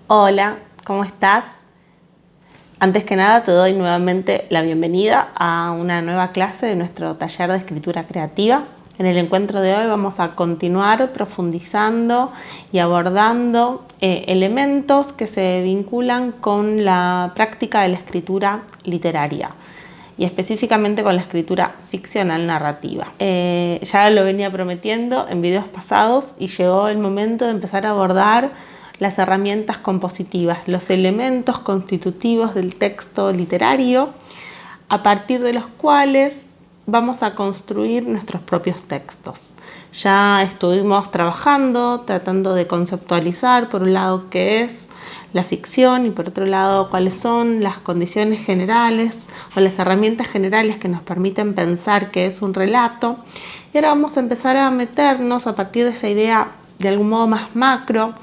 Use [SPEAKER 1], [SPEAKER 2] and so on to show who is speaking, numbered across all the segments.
[SPEAKER 1] Hola, ¿cómo estás? Antes que nada te doy nuevamente la bienvenida a una nueva clase de nuestro taller de escritura creativa. En el encuentro de hoy vamos a continuar profundizando y abordando elementos que se vinculan con la práctica de la escritura literaria y específicamente con la escritura ficcional narrativa. Ya lo venía prometiendo en videos pasados y llegó el momento de empezar a abordar las herramientas compositivas, los elementos constitutivos del texto literario, a partir de los cuales vamos a construir nuestros propios textos. Ya estuvimos trabajando, tratando de conceptualizar, por un lado, qué es la ficción y por otro lado, cuáles son las condiciones generales o las herramientas generales que nos permiten pensar qué es un relato. Y ahora vamos a empezar a meternos a partir de esa idea de algún modo más macro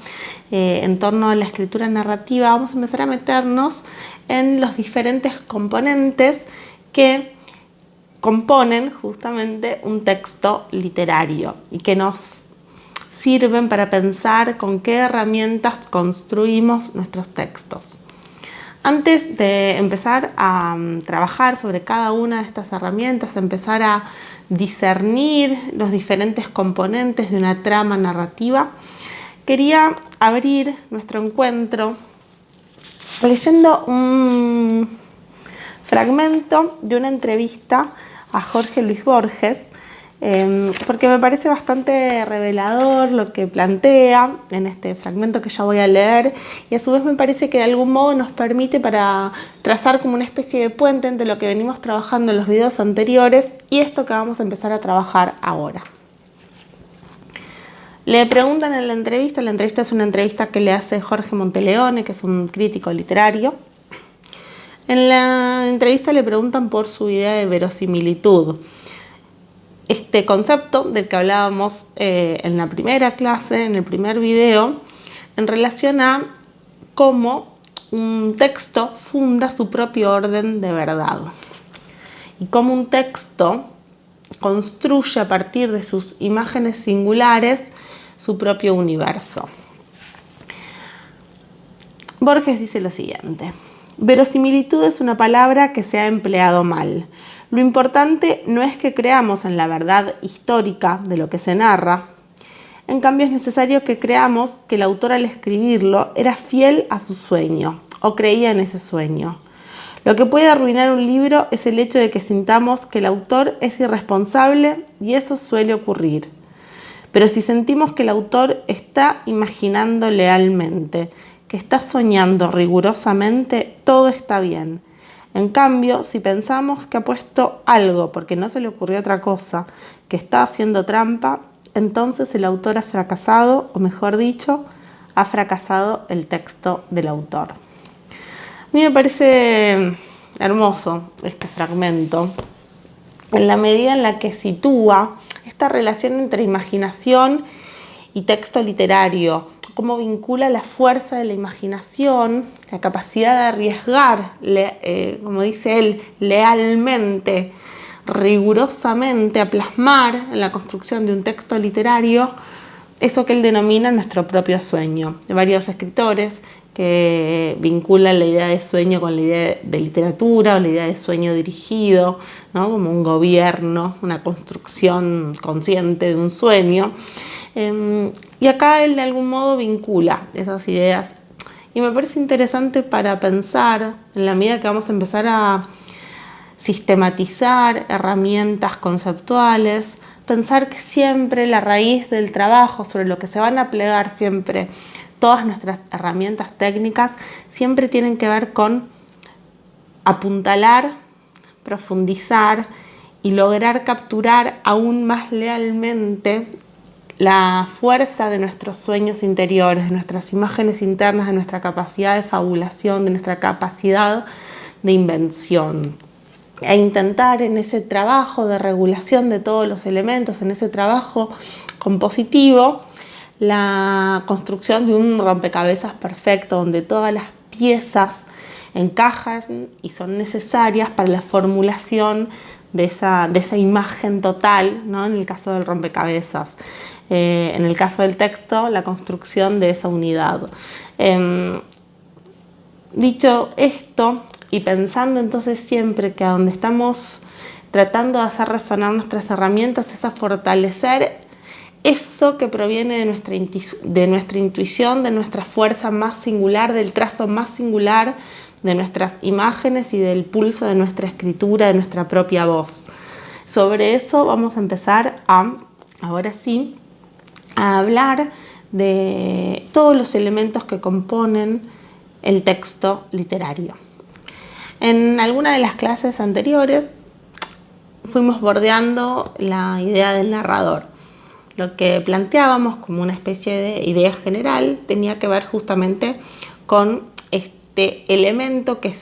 [SPEAKER 1] en torno a la escritura narrativa. Vamos a empezar a meternos en los diferentes componentes que componen justamente un texto literario y que nos sirven para pensar con qué herramientas construimos nuestros textos. Antes de empezar a trabajar sobre cada una de estas herramientas, empezar a discernir los diferentes componentes de una trama narrativa, quería abrir nuestro encuentro leyendo un fragmento de una entrevista a Jorge Luis Borges, porque me parece bastante revelador lo que plantea en este fragmento que ya voy a leer, y a su vez me parece que de algún modo nos permite para trazar como una especie de puente entre lo que venimos trabajando en los videos anteriores y esto que vamos a empezar a trabajar ahora. Le preguntan en la entrevista es una entrevista que le hace Jorge Monteleone, que es un crítico literario. En la entrevista le preguntan por su idea de verosimilitud. Este concepto del que hablábamos en la primera clase, en el primer video, en relación a cómo un texto funda su propio orden de verdad y cómo un texto construye a partir de sus imágenes singulares su propio universo. Borges dice lo siguiente: verosimilitud es una palabra que se ha empleado mal. Lo importante no es que creamos en la verdad histórica de lo que se narra. En cambio, es necesario que creamos que el autor al escribirlo era fiel a su sueño o creía en ese sueño. Lo que puede arruinar un libro es el hecho de que sintamos que el autor es irresponsable, y eso suele ocurrir. Pero si sentimos que el autor está imaginando lealmente, que está soñando rigurosamente, todo está bien. En cambio, si pensamos que ha puesto algo porque no se le ocurrió otra cosa, que está haciendo trampa, entonces el autor ha fracasado, o mejor dicho, ha fracasado el texto del autor. A mí me parece hermoso este fragmento, en la medida en la que sitúa esta relación entre imaginación y texto literario, cómo vincula la fuerza de la imaginación, la capacidad de arriesgar, como dice él, lealmente, rigurosamente, a plasmar en la construcción de un texto literario eso que él denomina nuestro propio sueño. Hay varios escritores que vinculan la idea de sueño con la idea de literatura o la idea de sueño dirigido, ¿no? Como un gobierno, una construcción consciente de un sueño. Y acá él de algún modo vincula esas ideas y me parece interesante para pensar, en la medida que vamos a empezar a sistematizar herramientas conceptuales, pensar que siempre la raíz del trabajo, sobre lo que se van a plegar siempre todas nuestras herramientas técnicas, siempre tienen que ver con apuntalar, profundizar y lograr capturar aún más lealmente la fuerza de nuestros sueños interiores, de nuestras imágenes internas, de nuestra capacidad de fabulación, de nuestra capacidad de invención. E intentar en ese trabajo de regulación de todos los elementos, en ese trabajo compositivo, la construcción de un rompecabezas perfecto, donde todas las piezas encajan y son necesarias para la formulación de esa imagen total, ¿no? En el caso del rompecabezas. En el caso del texto, la construcción de esa unidad. Dicho esto, y pensando entonces siempre que a donde estamos tratando de hacer resonar nuestras herramientas es a fortalecer eso que proviene de nuestra intuición, de nuestra fuerza más singular, del trazo más singular de nuestras imágenes y del pulso de nuestra escritura, de nuestra propia voz. Sobre eso vamos a empezar ahora sí, a hablar de todos los elementos que componen el texto literario. En alguna de las clases anteriores fuimos bordeando la idea del narrador. Lo que planteábamos como una especie de idea general tenía que ver justamente con este elemento que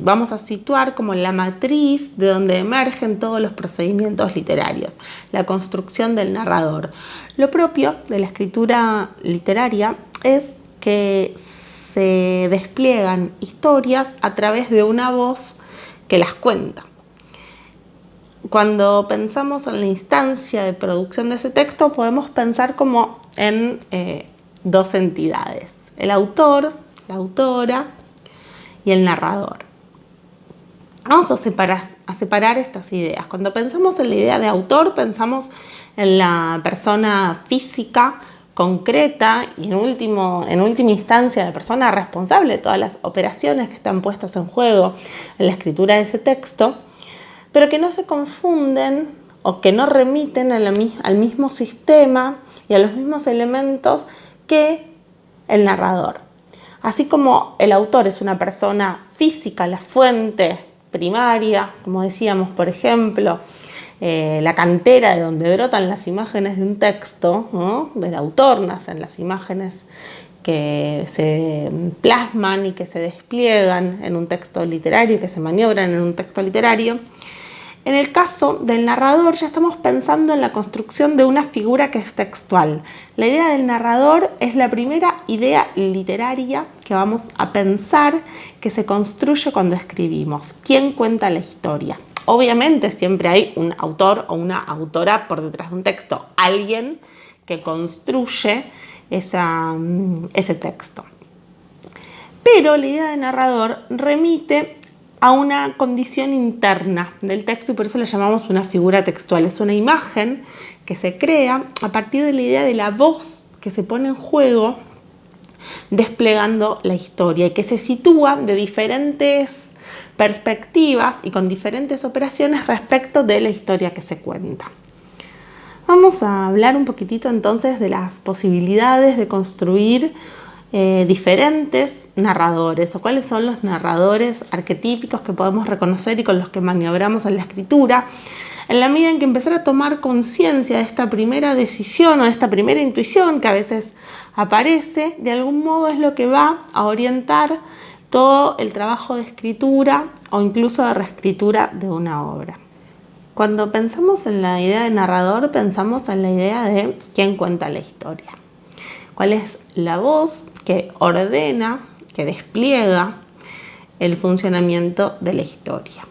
[SPEAKER 1] vamos a situar como la matriz de donde emergen todos los procedimientos literarios, la construcción del narrador. Lo propio de la escritura literaria es que se despliegan historias a través de una voz que las cuenta. Cuando pensamos en la instancia de producción de ese texto, podemos pensar como en dos entidades: el autor, la autora y el narrador. Vamos a separar estas ideas. Cuando pensamos en la idea de autor, pensamos en la persona física, concreta y en última instancia la persona responsable de todas las operaciones que están puestas en juego en la escritura de ese texto, pero que no se confunden o que no remiten al mismo sistema y a los mismos elementos que el narrador. Así como el autor es una persona física, la fuente primaria, como decíamos, por ejemplo, la cantera de donde brotan las imágenes de un texto, ¿no? Del autor nacen las imágenes que se plasman y que se despliegan en un texto literario, que se maniobran en un texto literario. En el caso del narrador ya estamos pensando en la construcción de una figura que es textual. La idea del narrador es la primera idea literaria que vamos a pensar que se construye cuando escribimos. ¿Quién cuenta la historia? Obviamente siempre hay un autor o una autora por detrás de un texto, alguien que construye ese texto. Pero la idea de narrador remite a una condición interna del texto y por eso le llamamos una figura textual. Es una imagen que se crea a partir de la idea de la voz que se pone en juego desplegando la historia y que se sitúa de diferentes perspectivas y con diferentes operaciones respecto de la historia que se cuenta. Vamos a hablar un poquitito entonces de las posibilidades de construir diferentes narradores o cuáles son los narradores arquetípicos que podemos reconocer y con los que maniobramos en la escritura. En la medida en que empezar a tomar conciencia de esta primera decisión o de esta primera intuición que a veces aparece, de algún modo es lo que va a orientar todo el trabajo de escritura o incluso de reescritura de una obra. Cuando pensamos en la idea de narrador, pensamos en la idea de quién cuenta la historia. ¿Cuál es la voz que ordena, que despliega el funcionamiento de la historia?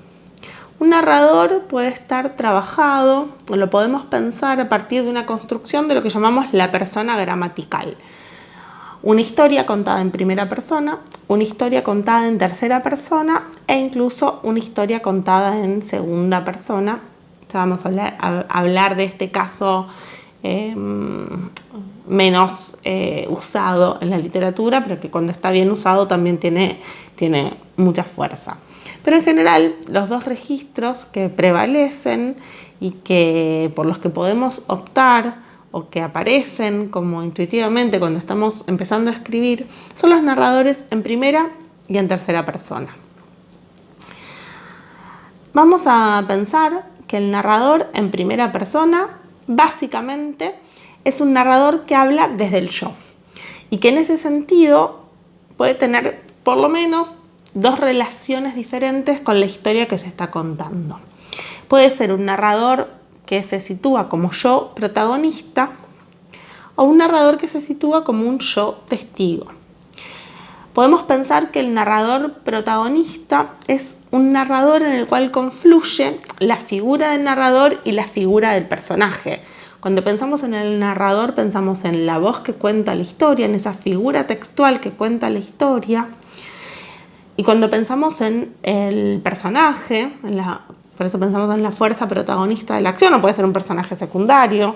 [SPEAKER 1] Un narrador puede estar trabajado, o lo podemos pensar a partir de una construcción de lo que llamamos la persona gramatical. Una historia contada en primera persona, una historia contada en tercera persona e incluso una historia contada en segunda persona. Ya vamos a hablar de este caso menos usado en la literatura, pero que cuando está bien usado también tiene mucha fuerza. Pero en general los dos registros que prevalecen y que por los que podemos optar o que aparecen como intuitivamente cuando estamos empezando a escribir son los narradores en primera y en tercera persona. Vamos a pensar que el narrador en primera persona básicamente es un narrador que habla desde el yo y que en ese sentido puede tener por lo menos dos relaciones diferentes con la historia que se está contando. Puede ser un narrador que se sitúa como yo protagonista o un narrador que se sitúa como un yo testigo. Podemos pensar que el narrador protagonista es un narrador en el cual confluye la figura del narrador y la figura del personaje. Cuando pensamos en el narrador, pensamos en la voz que cuenta la historia, en esa figura textual que cuenta la historia, Y cuando pensamos en el personaje, por eso pensamos en la fuerza protagonista de la acción, o puede ser un personaje secundario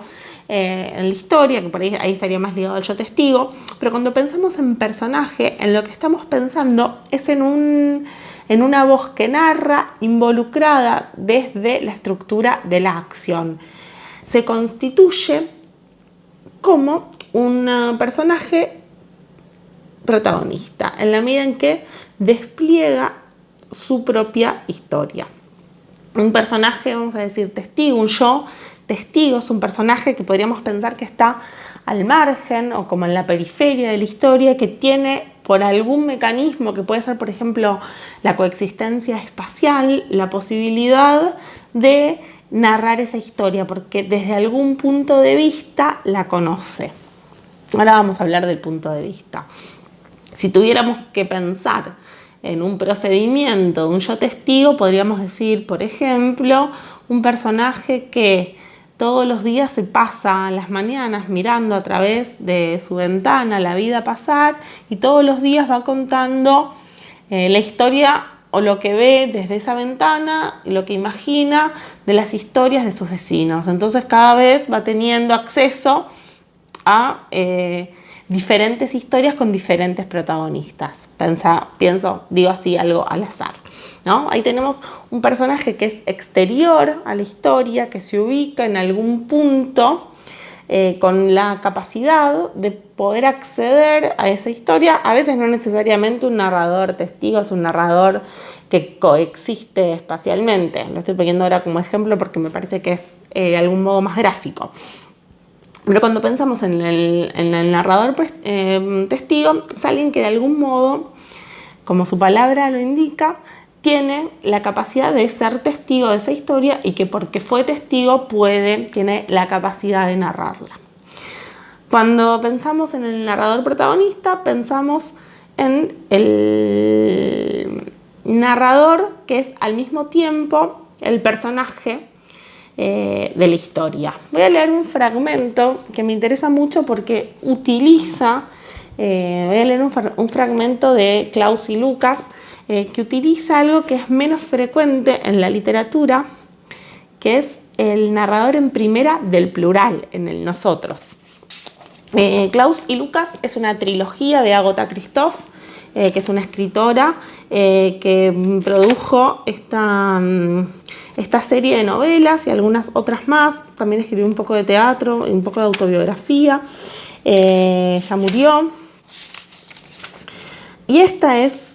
[SPEAKER 1] en la historia, que por ahí estaría más ligado al yo testigo, pero cuando pensamos en personaje, en lo que estamos pensando es en una voz que narra involucrada desde la estructura de la acción. Se constituye como un personaje protagonista, en la medida en que despliega su propia historia. Un personaje, vamos a decir, testigo, un yo testigo, es un personaje que podríamos pensar que está al margen o como en la periferia de la historia, que tiene por algún mecanismo, que puede ser, por ejemplo, la coexistencia espacial, la posibilidad de narrar esa historia, porque desde algún punto de vista la conoce. Ahora vamos a hablar del punto de vista. Si tuviéramos que pensar en un procedimiento de un yo testigo, podríamos decir, por ejemplo, un personaje que todos los días se pasa las mañanas mirando a través de su ventana la vida pasar y todos los días va contando la historia o lo que ve desde esa ventana y lo que imagina de las historias de sus vecinos. Entonces cada vez va teniendo acceso a diferentes historias con diferentes protagonistas. Digo así, algo al azar, ¿no? Ahí tenemos un personaje que es exterior a la historia, que se ubica en algún punto con la capacidad de poder acceder a esa historia. A veces no necesariamente un narrador testigo, es un narrador que coexiste espacialmente. Lo estoy poniendo ahora como ejemplo porque me parece que es de algún modo más gráfico. Pero cuando pensamos en el narrador testigo, es alguien que de algún modo, como su palabra lo indica, tiene la capacidad de ser testigo de esa historia y que porque fue testigo tiene la capacidad de narrarla. Cuando pensamos en el narrador protagonista, pensamos en el narrador que es al mismo tiempo el personaje de la historia. Voy a leer un fragmento que me interesa mucho porque utiliza, voy a leer un fragmento de Klaus y Lucas que utiliza algo que es menos frecuente en la literatura, que es el narrador en primera del plural, en el nosotros. Klaus y Lucas es una trilogía de Agatha Christoph, que es una escritora que produjo esta serie de novelas y algunas otras más. También escribió un poco de teatro, un poco de autobiografía. Ya murió. Y esta es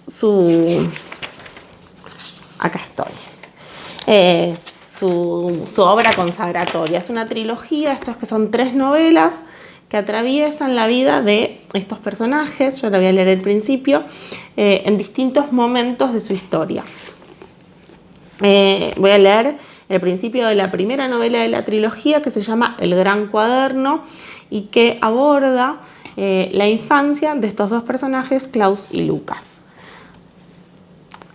[SPEAKER 1] acá estoy. Su obra consagratoria. Es una trilogía, estos que son 3 novelas que atraviesan la vida de estos personajes, yo la voy a leer al principio, en distintos momentos de su historia. Voy a leer el principio de la primera novela de la trilogía, que se llama El Gran Cuaderno, y que aborda la infancia de estos 2 personajes, Klaus y Lucas.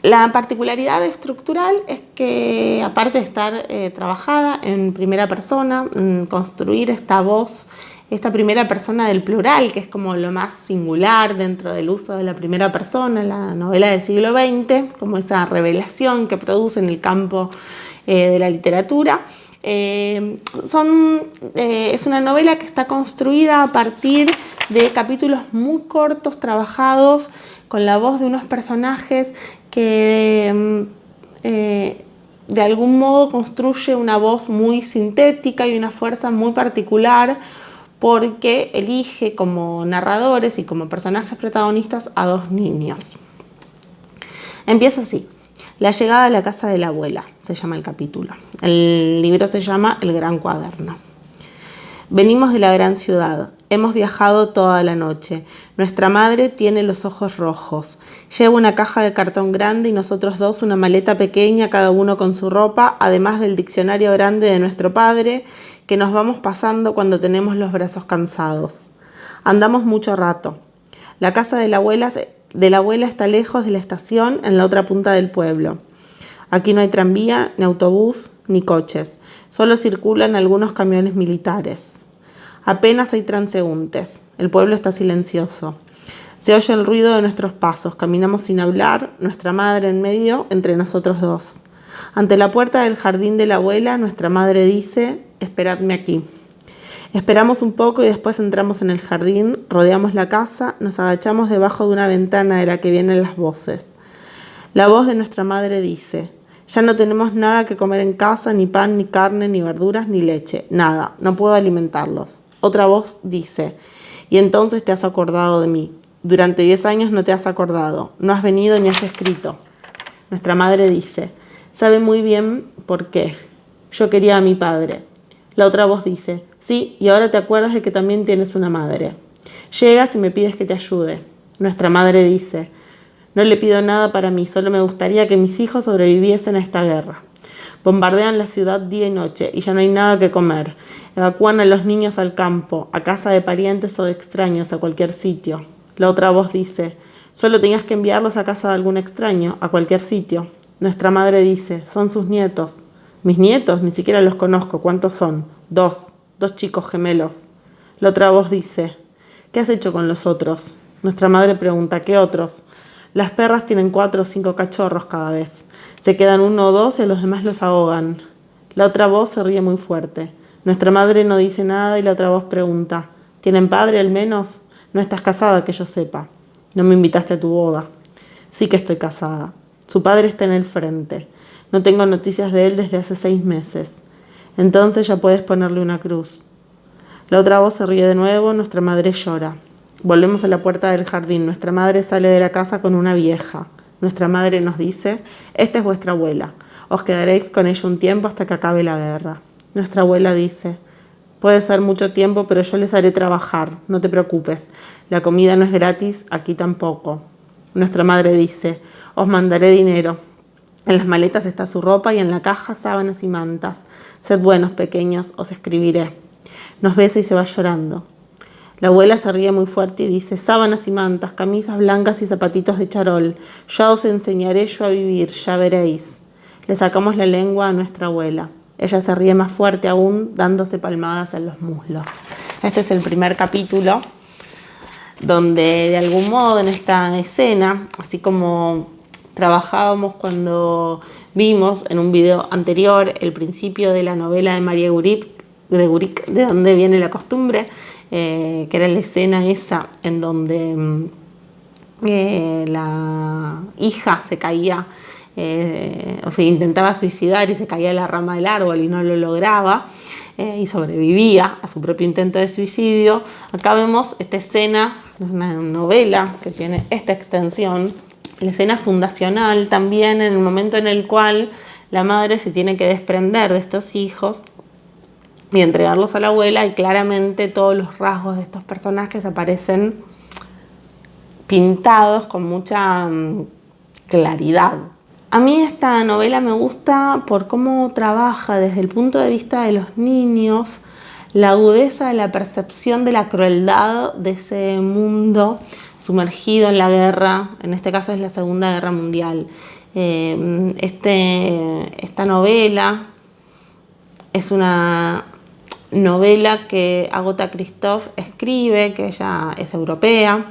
[SPEAKER 1] La particularidad estructural es que, aparte de estar trabajada en primera persona, en construir esta voz, esta primera persona del plural, que es como lo más singular dentro del uso de la primera persona en la novela del siglo XX, como esa revelación que produce en el campo de la literatura. Es una novela que está construida a partir de capítulos muy cortos, trabajados con la voz de unos personajes que de algún modo construye una voz muy sintética y una fuerza muy particular, porque elige como narradores y como personajes protagonistas a 2 niños. Empieza así: La llegada a la casa de la abuela, se llama el capítulo. El libro se llama El Gran Cuaderno. Venimos de la gran ciudad. Hemos viajado toda la noche. Nuestra madre tiene los ojos rojos. Lleva una caja de cartón grande y nosotros 2 una maleta pequeña, cada uno con su ropa, además del diccionario grande de nuestro padre, que nos vamos pasando cuando tenemos los brazos cansados. Andamos mucho rato. La casa de la abuela está lejos de la estación, en la otra punta del pueblo. Aquí no hay tranvía, ni autobús, ni coches. Solo circulan algunos camiones militares. Apenas hay transeúntes. El pueblo está silencioso. Se oye el ruido de nuestros pasos, caminamos sin hablar, nuestra madre en medio, entre nosotros dos. Ante la puerta del jardín de la abuela, nuestra madre dice: esperadme aquí. Esperamos un poco y después entramos en el jardín, rodeamos la casa, nos agachamos debajo de una ventana de la que vienen las voces. La voz de nuestra madre dice: ya no tenemos nada que comer en casa, ni pan, ni carne, ni verduras, ni leche, nada, no puedo alimentarlos. Otra voz dice: y entonces te has acordado de mí. Durante 10 años no te has acordado, no has venido ni has escrito. Nuestra madre dice: sabe muy bien por qué. Yo quería a mi padre. La otra voz dice: sí, y ahora te acuerdas de que también tienes una madre. Llegas y me pides que te ayude. Nuestra madre dice: no le pido nada para mí, solo me gustaría que mis hijos sobreviviesen a esta guerra. Bombardean la ciudad día y noche y ya no hay nada que comer. Evacúan a los niños al campo, a casa de parientes o de extraños, a cualquier sitio. La otra voz dice: solo tenías que enviarlos a casa de algún extraño, a cualquier sitio. Nuestra madre dice: son sus nietos. Mis nietos, ni siquiera los conozco. ¿Cuántos son? 2 chicos gemelos. La otra voz dice: ¿qué has hecho con los otros? Nuestra madre pregunta: ¿qué otros? Las perras tienen 4 o 5 cachorros cada vez. Se quedan 1 o 2 y a los demás los ahogan. La otra voz se ríe muy fuerte. Nuestra madre no dice nada y la otra voz pregunta: ¿tienen padre al menos? No estás casada, que yo sepa. No me invitaste a tu boda. Sí que estoy casada. Su padre está en el frente. No tengo noticias de él desde hace 6 meses. Entonces ya puedes ponerle una cruz. La otra voz se ríe de nuevo, nuestra madre llora. Volvemos a la puerta del jardín. Nuestra madre sale de la casa con una vieja. Nuestra madre nos dice: esta es vuestra abuela. Os quedaréis con ella un tiempo hasta que acabe la guerra. Nuestra abuela dice: puede ser mucho tiempo, pero yo les haré trabajar. No te preocupes. La comida no es gratis, aquí tampoco. Nuestra madre dice: os mandaré dinero. En las maletas está su ropa y en la caja sábanas y mantas. Sed buenos, pequeños, os escribiré. Nos besa y se va llorando. La abuela se ríe muy fuerte y dice: sábanas y mantas, camisas blancas y zapatitos de charol. Ya os enseñaré yo a vivir, ya veréis. Le sacamos la lengua a nuestra abuela. Ella se ríe más fuerte aún, dándose palmadas en los muslos. Este es el primer capítulo, donde de algún modo en esta escena, así como trabajábamos cuando vimos en un video anterior el principio de la novela de María Gurich, de donde viene la costumbre, que era la escena esa en donde la hija se caía, o sea, intentaba suicidar y se caía de la rama del árbol y no lo lograba, y sobrevivía a su propio intento de suicidio. Acá vemos esta escena de una novela que tiene esta extensión, la escena fundacional también, en el momento en el cual la madre se tiene que desprender de estos hijos y entregarlos a la abuela, y claramente todos los rasgos de estos personajes aparecen pintados con mucha claridad. A mí esta novela me gusta por cómo trabaja desde el punto de vista de los niños la agudeza de la percepción de la crueldad de ese mundo sumergido en la guerra. En este caso es la Segunda Guerra Mundial. Esta novela es una novela que Agatha Christoph escribe, que ella es europea,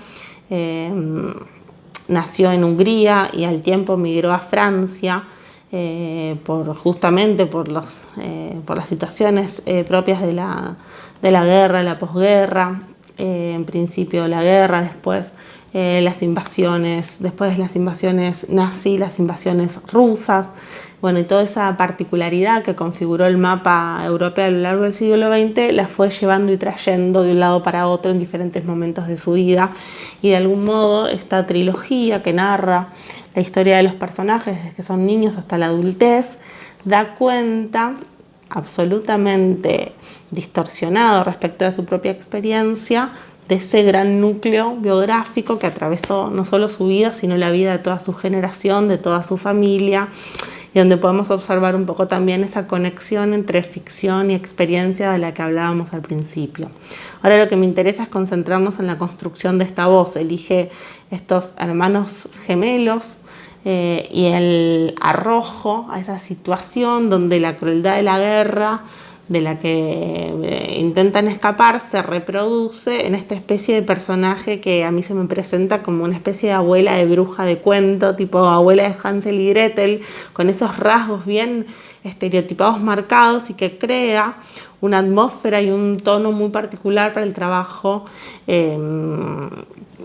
[SPEAKER 1] nació en Hungría y al tiempo migró a Francia justamente por las situaciones propias de la guerra, la posguerra, en principio la guerra, después las invasiones, después las invasiones nazi, las invasiones rusas, bueno, y toda esa particularidad que configuró el mapa europeo a lo largo del siglo XX la fue llevando y trayendo de un lado para otro en diferentes momentos de su vida, y de algún modo esta trilogía que narra la historia de los personajes desde que son niños hasta la adultez da cuenta, absolutamente distorsionado respecto de su propia experiencia, de ese gran núcleo biográfico que atravesó no solo su vida, sino la vida de toda su generación, de toda su familia, y donde podemos observar un poco también esa conexión entre ficción y experiencia de la que hablábamos al principio. Ahora lo que me interesa es concentrarnos en la construcción de esta voz. Elige estos hermanos gemelos y el arrojo a esa situación donde la crueldad de la guerra de la que intentan escapar se reproduce en esta especie de personaje que a mí se me presenta como una especie de abuela de bruja de cuento, tipo abuela de Hansel y Gretel, con esos rasgos bien estereotipados marcados y que crea una atmósfera y un tono muy particular para el trabajo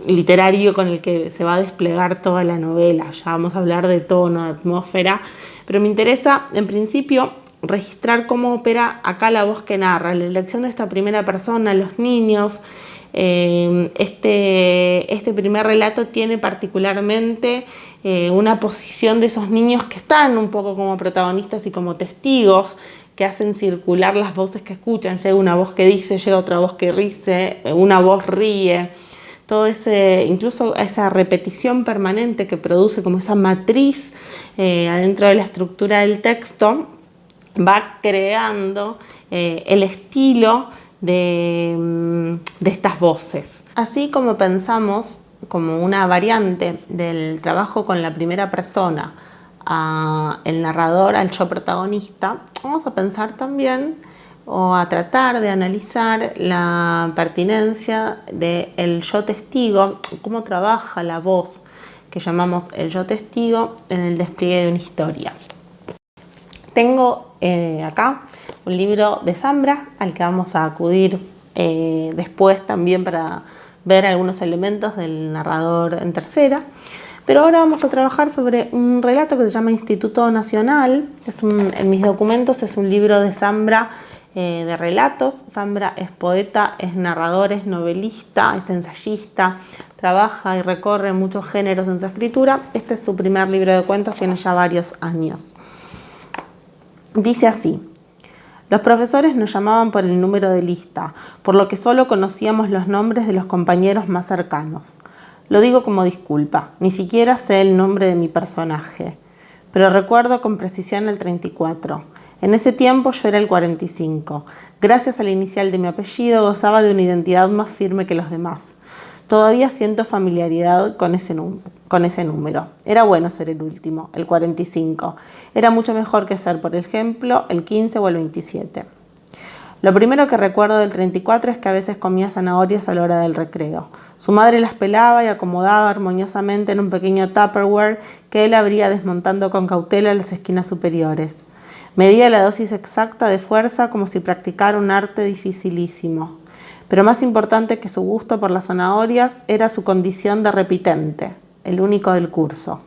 [SPEAKER 1] literario con el que se va a desplegar toda la novela. Ya vamos a hablar de tono, de atmósfera, pero me interesa en principio registrar cómo opera acá la voz que narra, la elección de esta primera persona, los niños. Este primer relato tiene particularmente una posición de esos niños que están un poco como protagonistas y como testigos, que hacen circular las voces que escuchan. Llega una voz que dice, llega otra voz que dice, una voz ríe. Todo incluso esa repetición permanente que produce como esa matriz adentro de la estructura del texto, va creando el estilo de estas voces. Así como pensamos como una variante del trabajo con la primera persona, el narrador al yo protagonista, vamos a pensar también o a tratar de analizar la pertinencia del yo testigo, cómo trabaja la voz que llamamos el yo testigo en el despliegue de una historia. Tengo acá un libro de Zambra al que vamos a acudir después también para ver algunos elementos del narrador en tercera. Pero ahora vamos a trabajar sobre un relato que se llama Instituto Nacional. En mis documentos es un libro de Zambra de relatos. Zambra es poeta, es narrador, es novelista, es ensayista, trabaja y recorre muchos géneros en su escritura. Este es su primer libro de cuentos, tiene ya varios años. Dice así: los profesores nos llamaban por el número de lista, por lo que solo conocíamos los nombres de los compañeros más cercanos. Lo digo como disculpa, ni siquiera sé el nombre de mi personaje, pero recuerdo con precisión el 34. En ese tiempo yo era el 45. Gracias al inicial de mi apellido gozaba de una identidad más firme que los demás. Todavía siento familiaridad con ese número. Era bueno ser el último, el 45. Era mucho mejor que ser, por ejemplo, el 15 o el 27. Lo primero que recuerdo del 34 es que a veces comía zanahorias a la hora del recreo. Su madre las pelaba y acomodaba armoniosamente en un pequeño Tupperware que él abría desmontando con cautela las esquinas superiores. Medía la dosis exacta de fuerza como si practicara un arte dificilísimo. Pero más importante que su gusto por las zanahorias era su condición de repitente, el único del curso.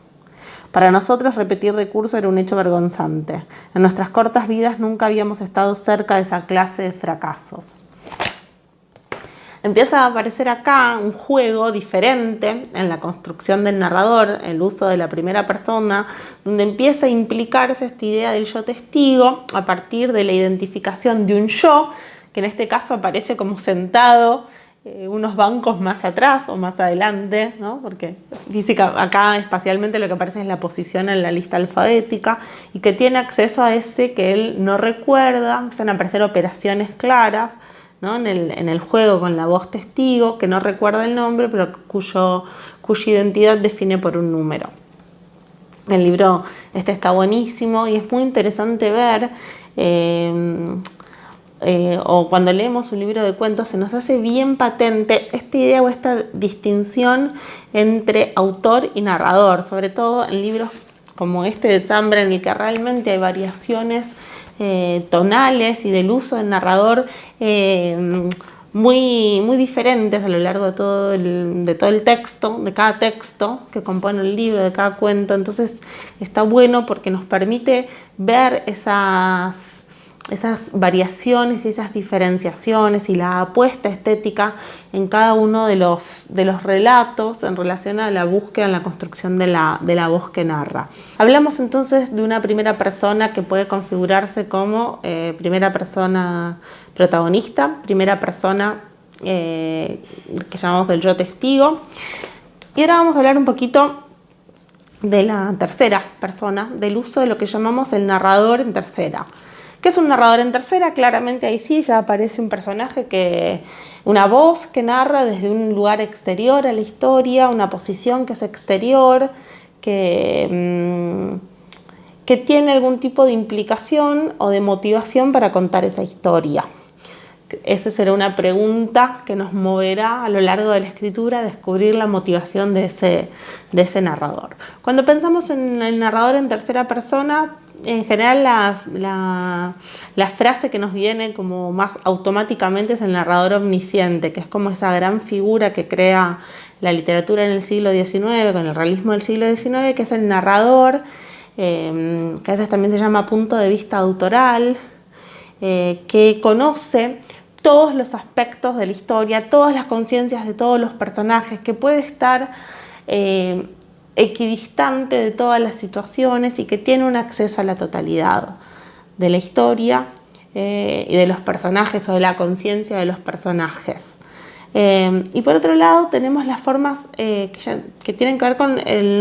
[SPEAKER 1] Para nosotros repetir de curso era un hecho vergonzante. En nuestras cortas vidas nunca habíamos estado cerca de esa clase de fracasos. Empieza a aparecer acá un juego diferente en la construcción del narrador, el uso de la primera persona, donde empieza a implicarse esta idea del yo testigo a partir de la identificación de un yo, que en este caso aparece como sentado unos bancos más atrás o más adelante, ¿no? Porque acá espacialmente lo que aparece es la posición en la lista alfabética y que tiene acceso a ese que él no recuerda. Empiezan a aparecer operaciones claras, ¿no? en el juego con la voz testigo, que no recuerda el nombre, pero cuya identidad define por un número. El libro está buenísimo y es muy interesante ver, o cuando leemos un libro de cuentos se nos hace bien patente esta idea o esta distinción entre autor y narrador, sobre todo en libros como este de Zambra, en el que realmente hay variaciones tonales y del uso del narrador muy, muy diferentes a lo largo de todo el texto, de cada texto que compone el libro, de cada cuento. Entonces está bueno porque nos permite ver esas variaciones y esas diferenciaciones y la apuesta estética en cada uno de los relatos en relación a la búsqueda, en la construcción de la voz que narra. Hablamos entonces de una primera persona que puede configurarse como primera persona protagonista, primera persona que llamamos del yo testigo. Y ahora vamos a hablar un poquito de la tercera persona, del uso de lo que llamamos el narrador en tercera. ¿Qué es un narrador en tercera? Claramente ahí sí ya aparece un personaje, una voz que narra desde un lugar exterior a la historia, una posición que es exterior, que que tiene algún tipo de implicación o de motivación para contar esa historia. Esa será una pregunta que nos moverá a lo largo de la escritura a descubrir la motivación de ese narrador. Cuando pensamos en el narrador en tercera persona, en general la frase que nos viene como más automáticamente es el narrador omnisciente, que es como esa gran figura que crea la literatura en el siglo XIX, con el realismo del siglo XIX, que es el narrador, que a veces también se llama punto de vista autoral, que conoce todos los aspectos de la historia, todas las conciencias de todos los personajes, que puede estar equidistante de todas las situaciones y que tiene un acceso a la totalidad de la historia y de los personajes o de la conciencia de los personajes. Y por otro lado tenemos las formas que tienen que ver con el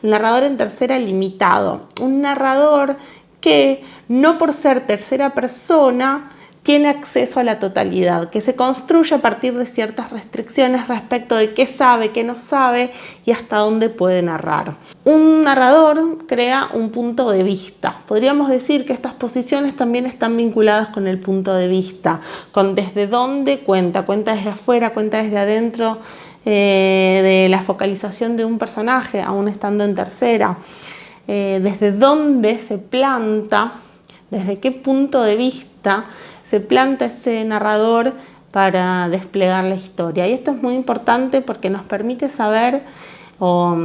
[SPEAKER 1] narrador en tercera limitado. Un narrador que no por ser tercera persona tiene acceso a la totalidad, que se construye a partir de ciertas restricciones respecto de qué sabe, qué no sabe y hasta dónde puede narrar. Un narrador crea un punto de vista. Podríamos decir que estas posiciones también están vinculadas con el punto de vista, con desde dónde cuenta desde afuera, cuenta desde adentro, de la focalización de un personaje, aún estando en tercera, desde dónde se planta, desde qué punto de vista se planta ese narrador para desplegar la historia. Y esto es muy importante porque nos permite saber o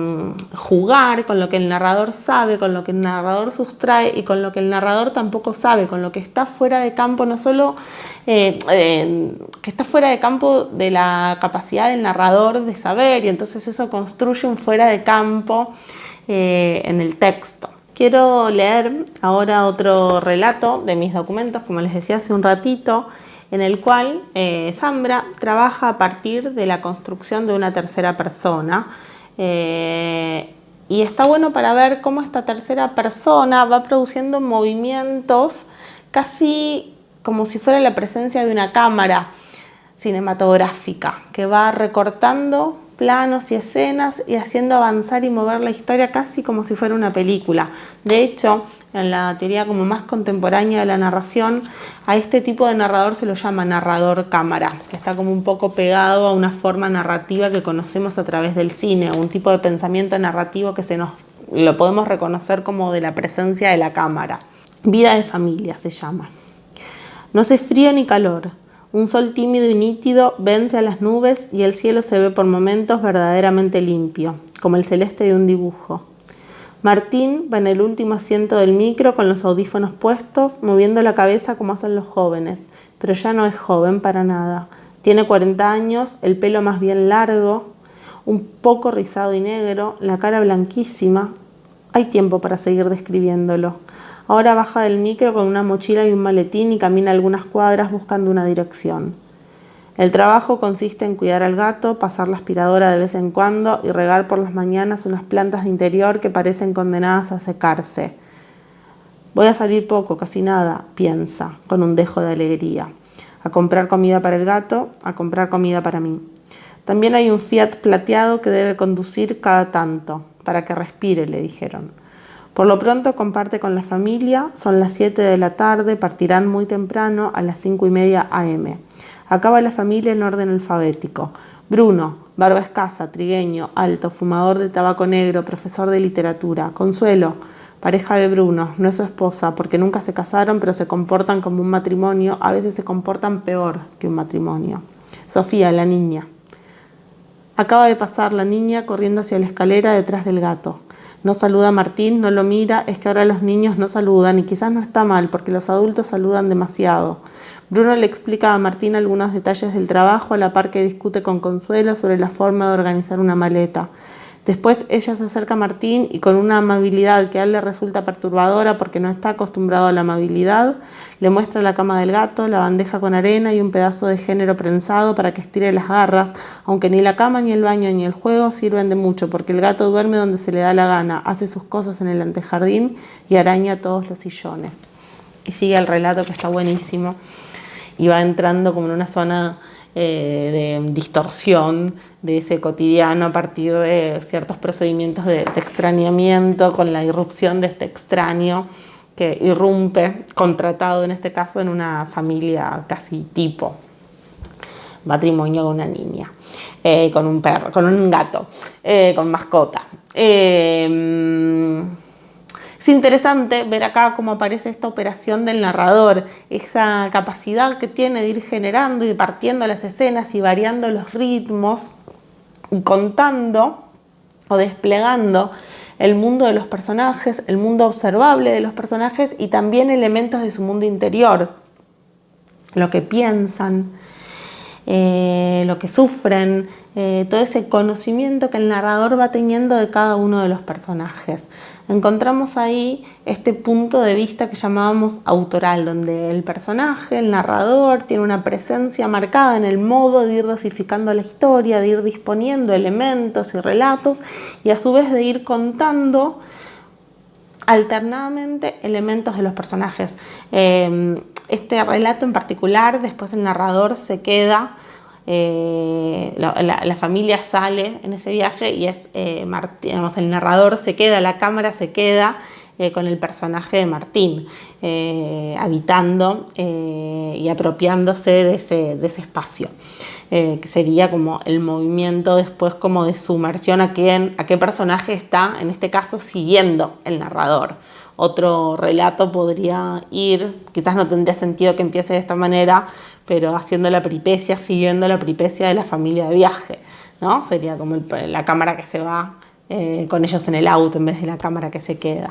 [SPEAKER 1] jugar con lo que el narrador sabe, con lo que el narrador sustrae y con lo que el narrador tampoco sabe, con lo que está fuera de campo, no solo que está fuera de campo de la capacidad del narrador de saber, y entonces eso construye un fuera de campo en el texto. Quiero leer ahora otro relato de mis documentos, como les decía hace un ratito, en el cual Zambra trabaja a partir de la construcción de una tercera persona. Y está bueno para ver cómo esta tercera persona va produciendo movimientos casi como si fuera la presencia de una cámara cinematográfica, que va recortando planos y escenas y haciendo avanzar y mover la historia casi como si fuera una película. De hecho, en la teoría como más contemporánea de la narración, a este tipo de narrador se lo llama narrador cámara, que está como un poco pegado a una forma narrativa que conocemos a través del cine, un tipo de pensamiento narrativo que lo podemos reconocer como de la presencia de la cámara. Vida de familia se llama. No hace frío ni calor. Un sol tímido y nítido vence a las nubes y el cielo se ve por momentos verdaderamente limpio, como el celeste de un dibujo. Martín va en el último asiento del micro con los audífonos puestos, moviendo la cabeza como hacen los jóvenes, pero ya no es joven para nada. Tiene 40 años, el pelo más bien largo, un poco rizado y negro, la cara blanquísima. Hay tiempo para seguir describiéndolo. Ahora baja del micro con una mochila y un maletín y camina algunas cuadras buscando una dirección. El trabajo consiste en cuidar al gato, pasar la aspiradora de vez en cuando y regar por las mañanas unas plantas de interior que parecen condenadas a secarse. Voy a salir poco, casi nada, piensa, con un dejo de alegría. A comprar comida para el gato, a comprar comida para mí. También hay un Fiat plateado que debe conducir cada tanto, para que respire, le dijeron. Por lo pronto comparte con la familia, son las 7 de la tarde, partirán muy temprano a las 5:30 am. Acaba la familia en orden alfabético. Bruno, barba escasa, trigueño, alto, fumador de tabaco negro, profesor de literatura. Consuelo, pareja de Bruno, no es su esposa, porque nunca se casaron, pero se comportan como un matrimonio, a veces se comportan peor que un matrimonio. Sofía, la niña. Acaba de pasar la niña corriendo hacia la escalera detrás del gato. No saluda a Martín, no lo mira, es que ahora los niños no saludan y quizás no está mal porque los adultos saludan demasiado. Bruno le explica a Martín algunos detalles del trabajo a la par que discute con Consuelo sobre la forma de organizar una maleta. Después ella se acerca a Martín y con una amabilidad que a él le resulta perturbadora porque no está acostumbrado a la amabilidad, le muestra la cama del gato, la bandeja con arena y un pedazo de género prensado para que estire las garras, aunque ni la cama, ni el baño, ni el juego sirven de mucho porque el gato duerme donde se le da la gana, hace sus cosas en el antejardín y araña todos los sillones. Y sigue el relato que está buenísimo y va entrando como en una zona de distorsión de ese cotidiano a partir de ciertos procedimientos de extrañamiento, con la irrupción de este extraño que irrumpe, contratado en este caso, en una familia casi tipo matrimonio con una niña, con un perro, con un gato, con mascota. Es interesante ver acá cómo aparece esta operación del narrador, esa capacidad que tiene de ir generando y partiendo las escenas y variando los ritmos, contando o desplegando el mundo de los personajes, el mundo observable de los personajes y también elementos de su mundo interior, lo que piensan, lo que sufren, todo ese conocimiento que el narrador va teniendo de cada uno de los personajes. Encontramos ahí este punto de vista que llamábamos autoral, donde el personaje, el narrador, tiene una presencia marcada en el modo de ir dosificando la historia, de ir disponiendo elementos y relatos y a su vez de ir contando alternadamente elementos de los personajes. Este relato en particular, después el narrador se queda, la familia sale en ese viaje y es digamos, el narrador se queda, la cámara se queda con el personaje de Martín, habitando y apropiándose de ese espacio, que sería como el movimiento después como de sumersión a qué personaje está, en este caso, siguiendo el narrador. Otro relato podría ir, quizás no tendría sentido que empiece de esta manera, pero haciendo la peripecia, siguiendo la peripecia de la familia de viaje, ¿no? Sería como la cámara que se va con ellos en el auto en vez de la cámara que se queda.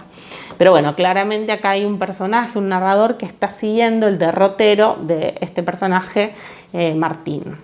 [SPEAKER 1] Pero bueno, claramente acá hay un personaje, un narrador que está siguiendo el derrotero de este personaje, Martín.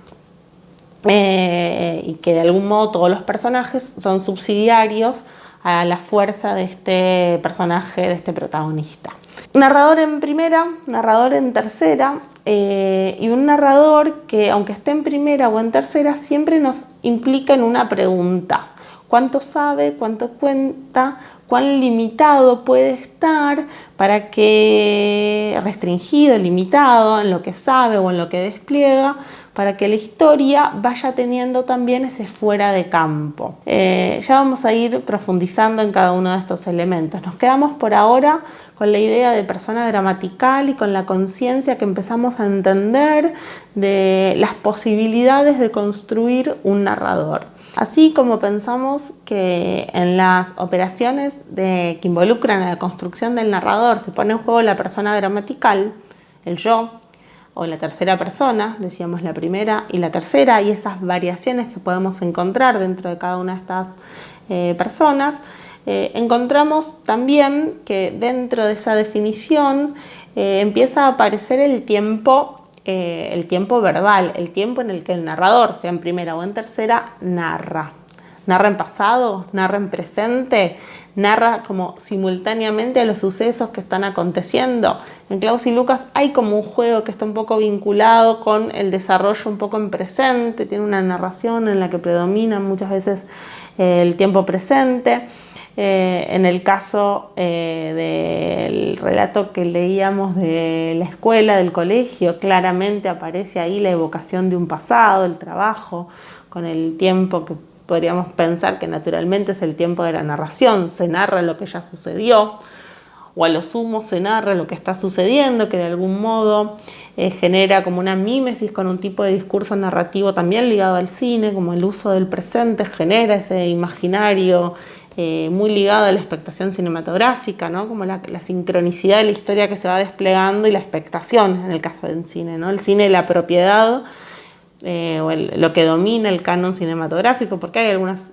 [SPEAKER 1] Y que de algún modo todos los personajes son subsidiarios a la fuerza de este personaje, de este protagonista. Narrador en primera, narrador en tercera, y un narrador que, aunque esté en primera o en tercera, siempre nos implica en una pregunta: ¿cuánto sabe? ¿Cuánto cuenta? ¿Cuán limitado puede estar? Para que, restringido, limitado en lo que sabe o en lo que despliega, para que la historia vaya teniendo también ese fuera de campo. Ya vamos a ir profundizando en cada uno de estos elementos. Nos quedamos por ahora con la idea de persona gramatical y con la conciencia que empezamos a entender de las posibilidades de construir un narrador. Así como pensamos que en las operaciones que involucran a la construcción del narrador se pone en juego la persona gramatical, el yo, o la tercera persona, decíamos la primera y la tercera, y esas variaciones que podemos encontrar dentro de cada una de estas personas, encontramos también que dentro de esa definición empieza a aparecer el tiempo verbal, el tiempo en el que el narrador, sea en primera o en tercera, narra. Narra en pasado, narra en presente, narra como simultáneamente a los sucesos que están aconteciendo. En Klaus y Lucas hay como un juego que está un poco vinculado con el desarrollo un poco en presente, tiene una narración en la que predomina muchas veces el tiempo presente. En el caso del relato que leíamos de la escuela, del colegio, claramente aparece ahí la evocación de un pasado, el trabajo, con el tiempo que podríamos pensar que naturalmente es el tiempo de la narración. Se narra lo que ya sucedió, o a lo sumo se narra lo que está sucediendo, que de algún modo genera como una mímesis con un tipo de discurso narrativo también ligado al cine, como el uso del presente genera ese imaginario muy ligado a la expectación cinematográfica, ¿no? Como la sincronicidad de la historia que se va desplegando y la expectación en el caso del cine, ¿no? El cine, la propiedad, o lo que domina el canon cinematográfico, porque hay algunas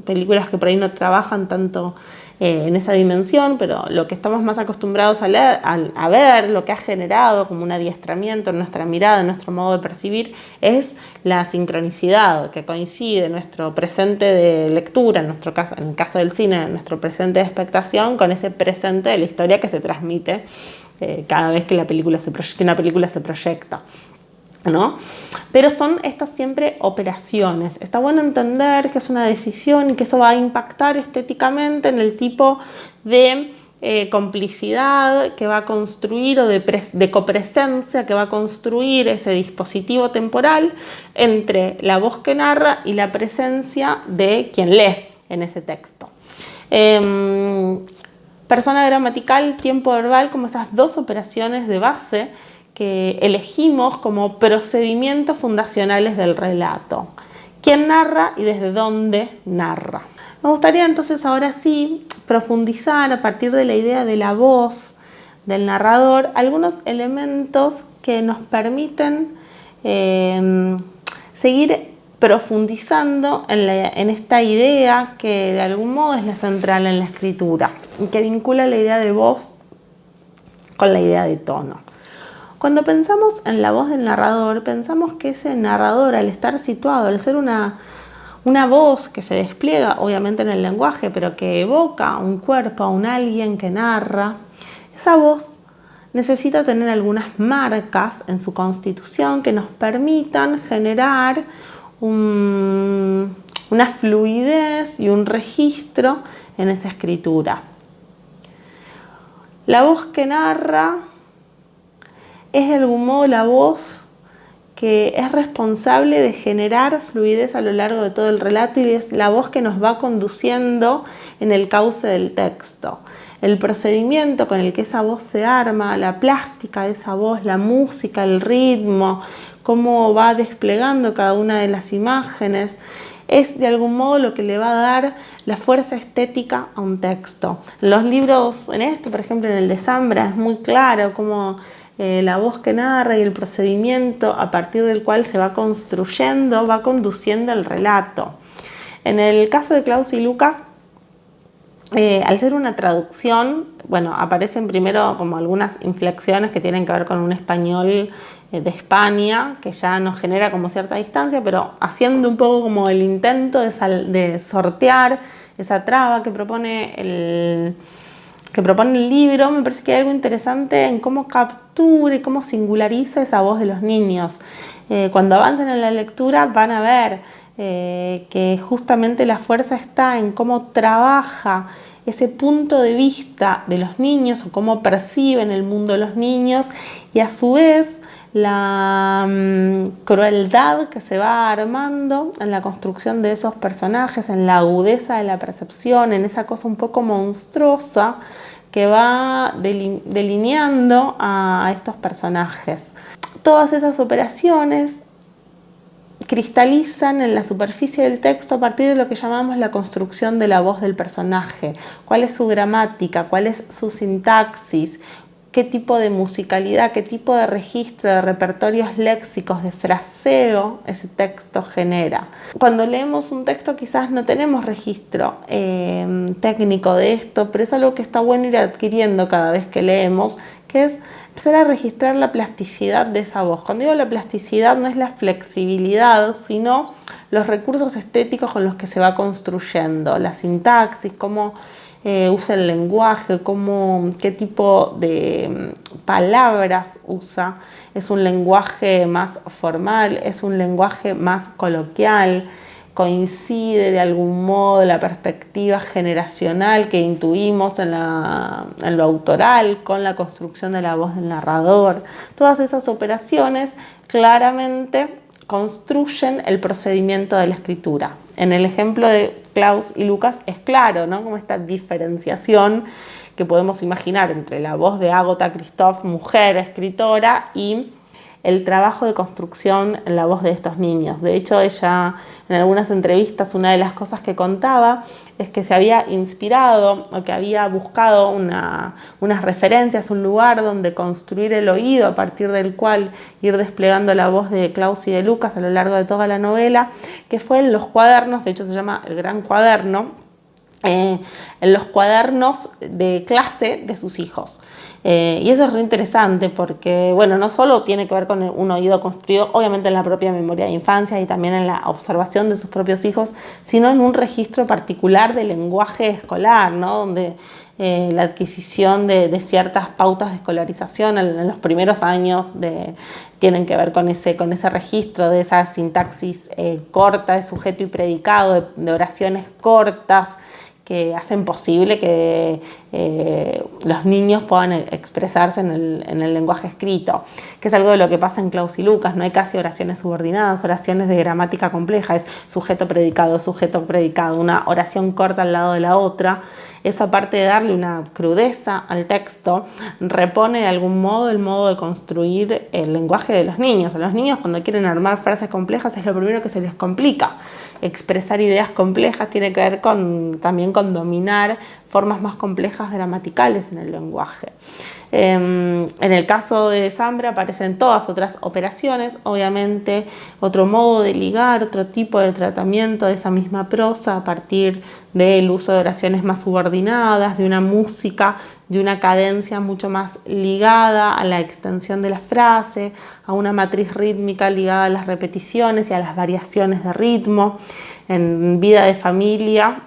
[SPEAKER 1] películas que por ahí no trabajan tanto en esa dimensión, pero lo que estamos más acostumbrados a leer, a ver, lo que ha generado como un adiestramiento en nuestra mirada, en nuestro modo de percibir, es la sincronicidad que coincide nuestro presente de lectura, en nuestro caso, en el caso del cine, nuestro presente de expectación, con ese presente de la historia que se transmite cada vez que una película se proyecta, ¿no? Pero son estas siempre operaciones. Está bueno entender que es una decisión y que eso va a impactar estéticamente en el tipo de complicidad que va a construir o de copresencia que va a construir ese dispositivo temporal entre la voz que narra y la presencia de quien lee en ese texto. Persona gramatical, tiempo verbal, como esas dos operaciones de base que elegimos como procedimientos fundacionales del relato. ¿Quién narra y desde dónde narra? Me gustaría entonces ahora sí profundizar a partir de la idea de la voz del narrador algunos elementos que nos permiten seguir profundizando en esta idea que de algún modo es la central en la escritura y que vincula la idea de voz con la idea de tono. Cuando pensamos en la voz del narrador, pensamos que ese narrador, al estar situado, al ser una voz que se despliega obviamente en el lenguaje, pero que evoca a un cuerpo, a un alguien que narra, esa voz necesita tener algunas marcas en su constitución que nos permitan generar una fluidez y un registro en esa escritura. La voz que narra es de algún modo la voz que es responsable de generar fluidez a lo largo de todo el relato y es la voz que nos va conduciendo en el cauce del texto. El procedimiento con el que esa voz se arma, la plástica de esa voz, la música, el ritmo, cómo va desplegando cada una de las imágenes, es de algún modo lo que le va a dar la fuerza estética a un texto. Los libros, por ejemplo en el de Zambra, es muy claro cómo la voz que narra y el procedimiento a partir del cual se va construyendo, va conduciendo el relato. En el caso de Klaus y Lucas, al ser una traducción, aparecen primero como algunas inflexiones que tienen que ver con un español de España, que ya nos genera como cierta distancia, pero haciendo un poco como el intento de sortear esa traba que propone el libro, me parece que hay algo interesante en cómo captura y cómo singulariza esa voz de los niños. Cuando avancen en la lectura van a ver que justamente la fuerza está en cómo trabaja ese punto de vista de los niños o cómo perciben el mundo de los niños y a su vez la crueldad que se va armando en la construcción de esos personajes, en la agudeza de la percepción, en esa cosa un poco monstruosa que va delineando a estos personajes. Todas esas operaciones cristalizan en la superficie del texto a partir de lo que llamamos la construcción de la voz del personaje. ¿Cuál es su gramática? ¿Cuál es su sintaxis? ¿Qué tipo de musicalidad, qué tipo de registro, de repertorios léxicos, de fraseo ese texto genera? Cuando leemos un texto quizás no tenemos registro técnico de esto, pero es algo que está bueno ir adquiriendo cada vez que leemos, que es empezar a registrar la plasticidad de esa voz. Cuando digo la plasticidad no es la flexibilidad, sino los recursos estéticos con los que se va construyendo, la sintaxis, cómo usa el lenguaje, qué tipo de palabras usa. Es un lenguaje más formal, es un lenguaje más coloquial, coincide de algún modo la perspectiva generacional que intuimos en lo autoral con la construcción de la voz del narrador. Todas esas operaciones claramente construyen el procedimiento de la escritura. En el ejemplo de Klaus y Lucas es claro, ¿no? Como esta diferenciación que podemos imaginar entre la voz de Agatha Christoph, mujer escritora, y el trabajo de construcción en la voz de estos niños. De hecho, ella en algunas entrevistas, una de las cosas que contaba es que se había inspirado o que había buscado unas referencias, un lugar donde construir el oído a partir del cual ir desplegando la voz de Klaus y de Lucas a lo largo de toda la novela, que fue en los cuadernos, de hecho se llama El Gran Cuaderno, en los cuadernos de clase de sus hijos. Y eso es re interesante porque, no solo tiene que ver con un oído construido, obviamente en la propia memoria de infancia y también en la observación de sus propios hijos, sino en un registro particular del lenguaje escolar, ¿no? Donde la adquisición de ciertas pautas de escolarización en los primeros años tienen que ver con ese registro de esa sintaxis corta de sujeto y predicado, de oraciones cortas, que hacen posible que los niños puedan expresarse en el lenguaje escrito, que es algo de lo que pasa en Klaus y Lucas. No hay casi oraciones subordinadas, oraciones de gramática compleja, es sujeto, predicado, una oración corta al lado de la otra. Eso, aparte de darle una crudeza al texto, repone de algún modo el modo de construir el lenguaje de los niños. A los niños, cuando quieren armar frases complejas, es lo primero que se les complica. Expresar ideas complejas tiene que ver también con dominar formas más complejas gramaticales en el lenguaje. En el caso de Zambra aparecen todas otras operaciones, obviamente otro modo de ligar, otro tipo de tratamiento de esa misma prosa a partir del uso de oraciones más subordinadas, de una música, de una cadencia mucho más ligada a la extensión de la frase, a una matriz rítmica ligada a las repeticiones y a las variaciones de ritmo. En Vida de Familia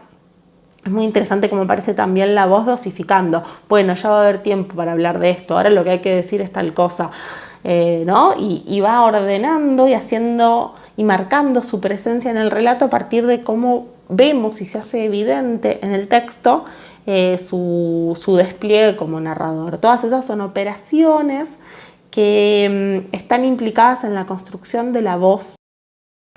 [SPEAKER 1] es muy interesante cómo aparece también la voz dosificando. Bueno, ya va a haber tiempo para hablar de esto, ahora lo que hay que decir es tal cosa, ¿no? Y va ordenando y haciendo y marcando su presencia en el relato a partir de cómo vemos y se hace evidente en el texto su despliegue como narrador. Todas esas son operaciones que están implicadas en la construcción de la voz.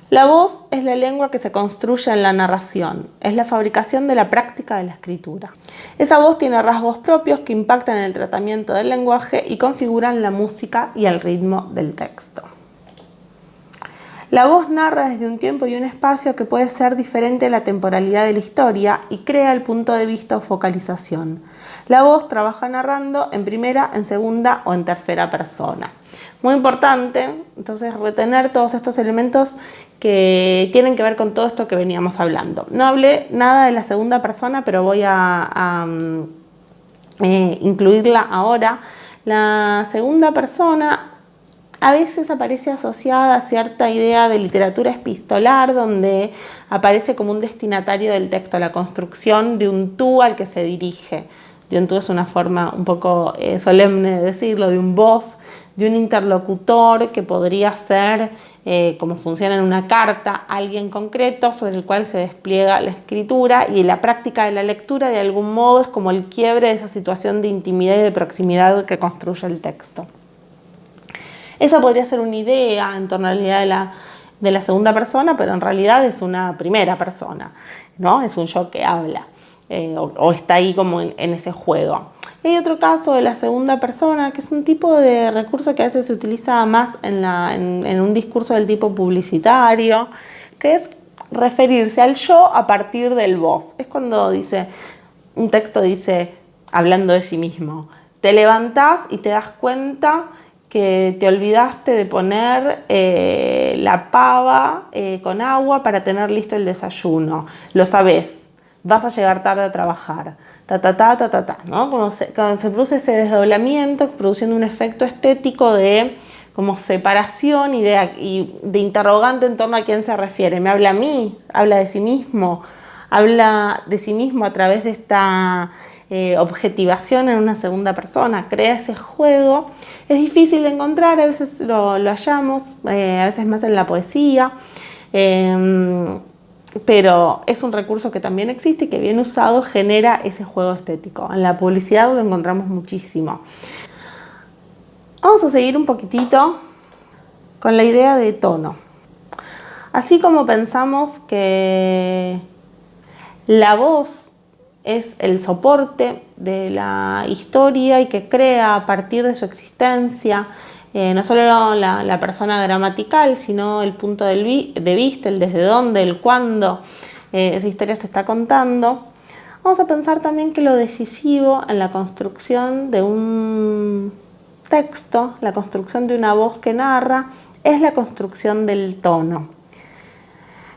[SPEAKER 1] La voz es la lengua que se construye en la narración, es la fabricación de la práctica de la escritura. Esa voz tiene rasgos propios que impactan en el tratamiento del lenguaje y configuran la música y el ritmo del texto. La voz narra desde un tiempo y un espacio que puede ser diferente a la temporalidad de la historia y crea el punto de vista o focalización. La voz trabaja narrando en primera, en segunda o en tercera persona. Muy importante, entonces, retener todos estos elementos que tienen que ver con todo esto que veníamos hablando. No hablé nada de la segunda persona, pero voy a incluirla ahora. La segunda persona a veces aparece asociada a cierta idea de literatura epistolar, donde aparece como un destinatario del texto, la construcción de un tú al que se dirige. De un tú es una forma un poco solemne de decirlo, de un vos, de un interlocutor que podría ser, como funciona en una carta, alguien concreto sobre el cual se despliega la escritura, y la práctica de la lectura de algún modo es como el quiebre de esa situación de intimidad y de proximidad que construye el texto. Esa podría ser una idea en torno a la idea de la segunda persona, pero en realidad es una primera persona, ¿no? Es un yo que habla, o está ahí como en ese juego. Y hay otro caso de la segunda persona, que es un tipo de recurso que a veces se utiliza más en un discurso del tipo publicitario, que es referirse al yo a partir del vos. Es cuando un texto dice, hablando de sí mismo, te levantás y te das cuenta que te olvidaste de poner la pava con agua para tener listo el desayuno. Lo sabés, vas a llegar tarde a trabajar. ¿No? Cuando se produce ese desdoblamiento, produciendo un efecto estético de como separación y de interrogante en torno a quién se refiere. ¿Me habla a mí? ¿Habla de sí mismo? ¿Habla de sí mismo a través de esta objetivación en una segunda persona? Crea ese juego. Es difícil de encontrar, a veces lo hallamos, a veces más en la poesía, pero es un recurso que también existe y que bien usado genera ese juego estético. En la publicidad lo encontramos muchísimo. Vamos a seguir un poquitito con la idea de tono. Así como pensamos que la voz es el soporte de la historia y que crea a partir de su existencia no solo la persona gramatical, sino el punto de vista, el desde dónde, el cuándo esa historia se está contando. Vamos a pensar también que lo decisivo en la construcción de un texto, la construcción de una voz que narra, es la construcción del tono.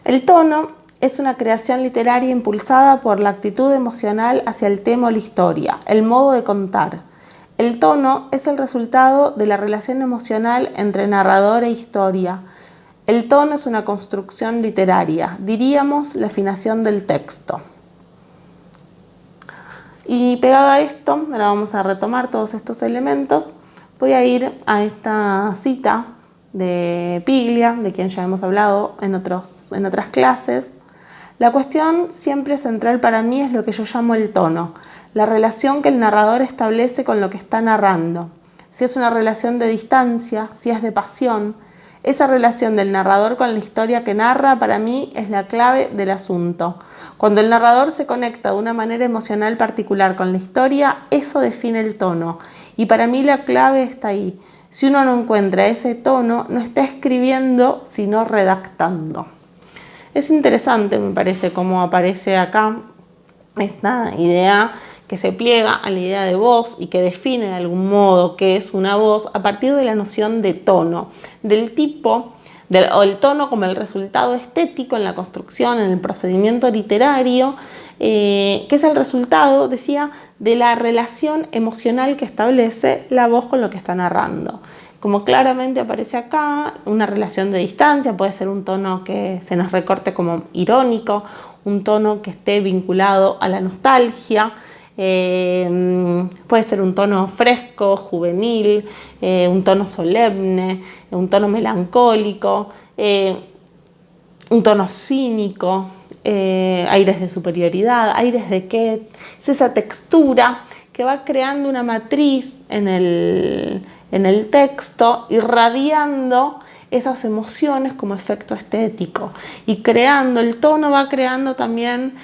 [SPEAKER 1] El tono es una creación literaria impulsada por la actitud emocional hacia el tema o la historia, el modo de contar. El tono es el resultado de la relación emocional entre narrador e historia. El tono es una construcción literaria, diríamos la afinación del texto. Y pegado a esto, ahora vamos a retomar todos estos elementos, voy a ir a esta cita de Piglia, de quien ya hemos hablado en otras clases. La cuestión siempre central para mí es lo que yo llamo el tono, la relación que el narrador establece con lo que está narrando. Si es una relación de distancia, si es de pasión, esa relación del narrador con la historia que narra para mí es la clave del asunto. Cuando el narrador se conecta de una manera emocional particular con la historia, eso define el tono. Y para mí la clave está ahí. Si uno no encuentra ese tono, no está escribiendo, sino redactando. Es interesante, me parece, cómo aparece acá esta idea que se pliega a la idea de voz y que define de algún modo qué es una voz a partir de la noción de tono, del tipo, o el tono como el resultado estético en la construcción, en el procedimiento literario, que es el resultado, decía, de la relación emocional que establece la voz con lo que está narrando. Como claramente aparece acá, una relación de distancia, puede ser un tono que se nos recorte como irónico, un tono que esté vinculado a la nostalgia, puede ser un tono fresco, juvenil, un tono solemne, un tono melancólico, un tono cínico, aires de superioridad, aires de qué, es esa textura que va creando una matriz en el texto, irradiando esas emociones como efecto estético y creando, el tono va creando también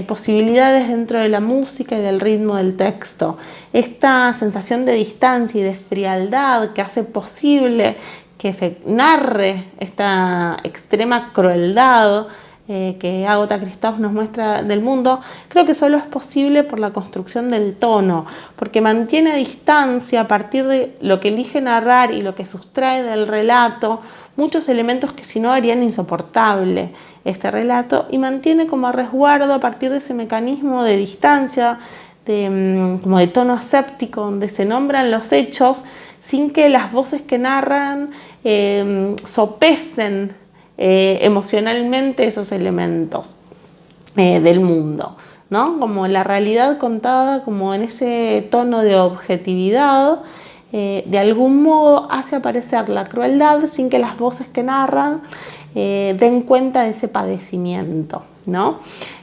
[SPEAKER 1] posibilidades dentro de la música y del ritmo del texto. Esta sensación de distancia y de frialdad que hace posible que se narre esta extrema crueldad que Agatha Christoph nos muestra del mundo, creo que solo es posible por la construcción del tono, porque mantiene a distancia a partir de lo que elige narrar y lo que sustrae del relato muchos elementos que si no harían insoportable este relato, y mantiene como a resguardo a partir de ese mecanismo de distancia, como de tono aséptico, donde se nombran los hechos sin que las voces que narran sopesen emocionalmente esos elementos del mundo, ¿no? Como la realidad contada como en ese tono de objetividad, de algún modo hace aparecer la crueldad sin que las voces que narran den cuenta de ese padecimiento, ¿no?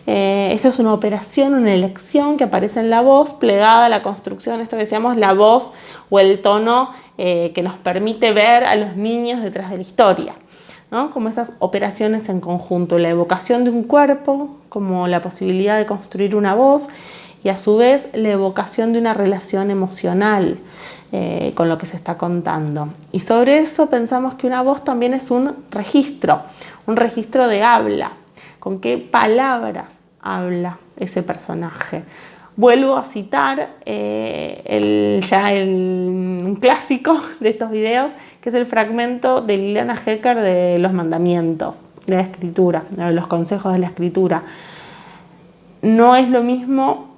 [SPEAKER 1] Esa es una operación, una elección que aparece en la voz plegada a la construcción, esto que decíamos, la voz o el tono que nos permite ver a los niños detrás de la historia, ¿no? Como esas operaciones en conjunto, la evocación de un cuerpo, como la posibilidad de construir una voz, y a su vez la evocación de una relación emocional con lo que se está contando. Y sobre eso pensamos que una voz también es un registro de habla, con qué palabras habla ese personaje. Vuelvo a citar un clásico de estos videos, que es el fragmento de Liliana Hecker de los mandamientos de la escritura, de los consejos de la escritura. No es lo mismo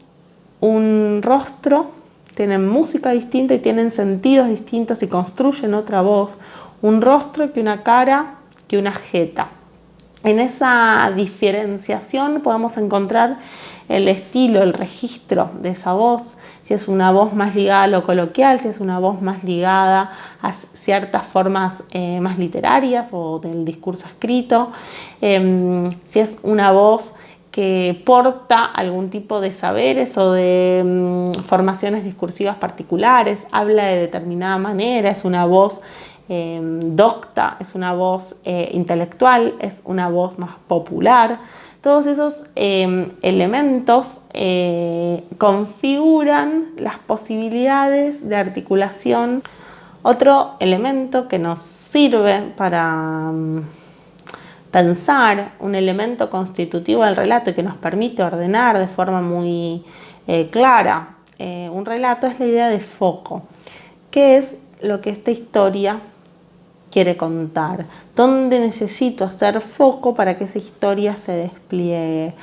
[SPEAKER 1] un rostro, tienen música distinta y tienen sentidos distintos y construyen otra voz, un rostro que una cara, que una jeta. En esa diferenciación podemos encontrar el estilo, el registro de esa voz, si es una voz más ligada a lo coloquial, si es una voz más ligada a ciertas formas más literarias o del discurso escrito, si es una voz que porta algún tipo de saberes o de formaciones discursivas particulares, habla de determinada manera, es una voz docta, es una voz intelectual, es una voz más popular. Todos esos elementos configuran las posibilidades de articulación. Otro elemento que nos sirve para pensar, un elemento constitutivo del relato y que nos permite ordenar de forma muy clara un relato, es la idea de foco. ¿Qué es lo que esta historia quiere contar? ¿Dónde necesito hacer foco para que esa historia se despliegue?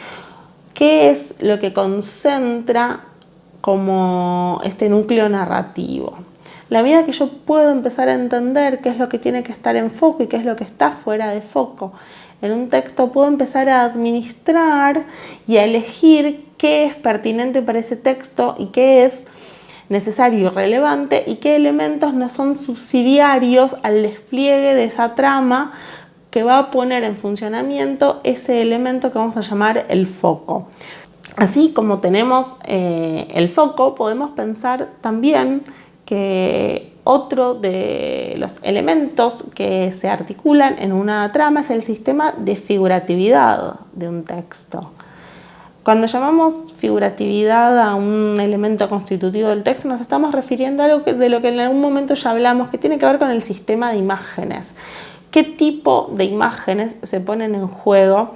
[SPEAKER 1] ¿Qué es lo que concentra como este núcleo narrativo? La medida que yo puedo empezar a entender qué es lo que tiene que estar en foco y qué es lo que está fuera de foco en un texto, puedo empezar a administrar y a elegir qué es pertinente para ese texto y qué es necesario y relevante, y qué elementos no son subsidiarios al despliegue de esa trama que va a poner en funcionamiento ese elemento que vamos a llamar el foco. Así como tenemos el foco, podemos pensar también que otro de los elementos que se articulan en una trama es el sistema de figuratividad de un texto. Cuando llamamos figuratividad a un elemento constitutivo del texto, nos estamos refiriendo a algo de lo que en algún momento ya hablamos, que tiene que ver con el sistema de imágenes. ¿Qué tipo de imágenes se ponen en juego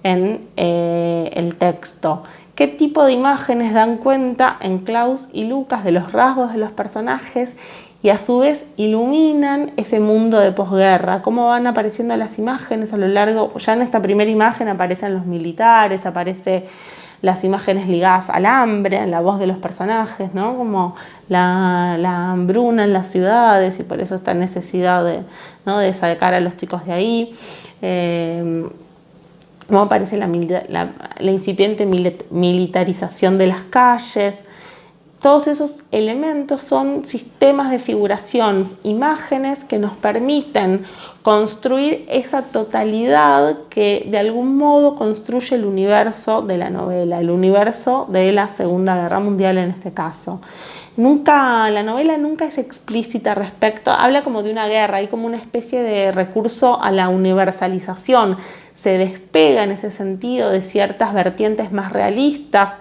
[SPEAKER 1] en el texto? ¿Qué tipo de imágenes dan cuenta en Klaus y Lucas de los rasgos de los personajes y a su vez iluminan ese mundo de posguerra? ¿Cómo van apareciendo las imágenes a lo largo? Ya en esta primera imagen aparecen los militares, aparecen las imágenes ligadas al hambre, en la voz de los personajes, ¿no? Como la hambruna en las ciudades y por eso esta necesidad de sacar a los chicos de ahí. Cómo aparece la incipiente militarización de las calles. Todos esos elementos son sistemas de figuración, imágenes que nos permiten construir esa totalidad que de algún modo construye el universo de la novela, el universo de la Segunda Guerra Mundial en este caso. La novela nunca es explícita respecto, habla como de una guerra, hay como una especie de recurso a la universalización, se despega en ese sentido de ciertas vertientes más realistas,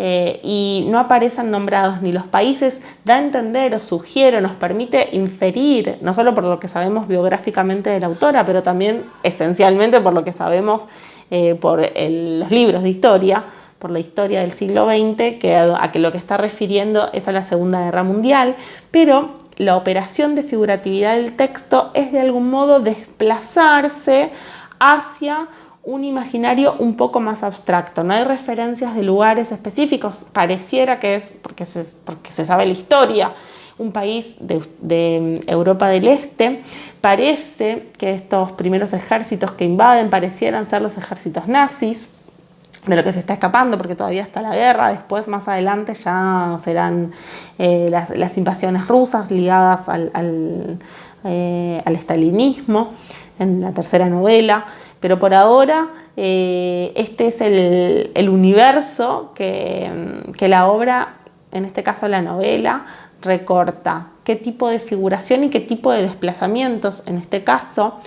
[SPEAKER 1] y no aparecen nombrados ni los países, da a entender o sugiere, nos permite inferir, no solo por lo que sabemos biográficamente de la autora, pero también esencialmente por lo que sabemos por los libros de historia, por la historia del siglo XX, a que lo que está refiriendo es a la Segunda Guerra Mundial, pero la operación de figuratividad del texto es de algún modo desplazarse hacia un imaginario un poco más abstracto. No hay referencias de lugares específicos, pareciera que es porque se sabe la historia, un país de Europa del Este, parece que estos primeros ejércitos que invaden parecieran ser los ejércitos nazis, de lo que se está escapando porque todavía está la guerra. Después, más adelante, ya serán las invasiones rusas ligadas al estalinismo en la tercera novela. Pero por ahora este es el universo que la obra, en este caso la novela, recorta. Qué tipo de figuración y qué tipo de desplazamientos, en este caso,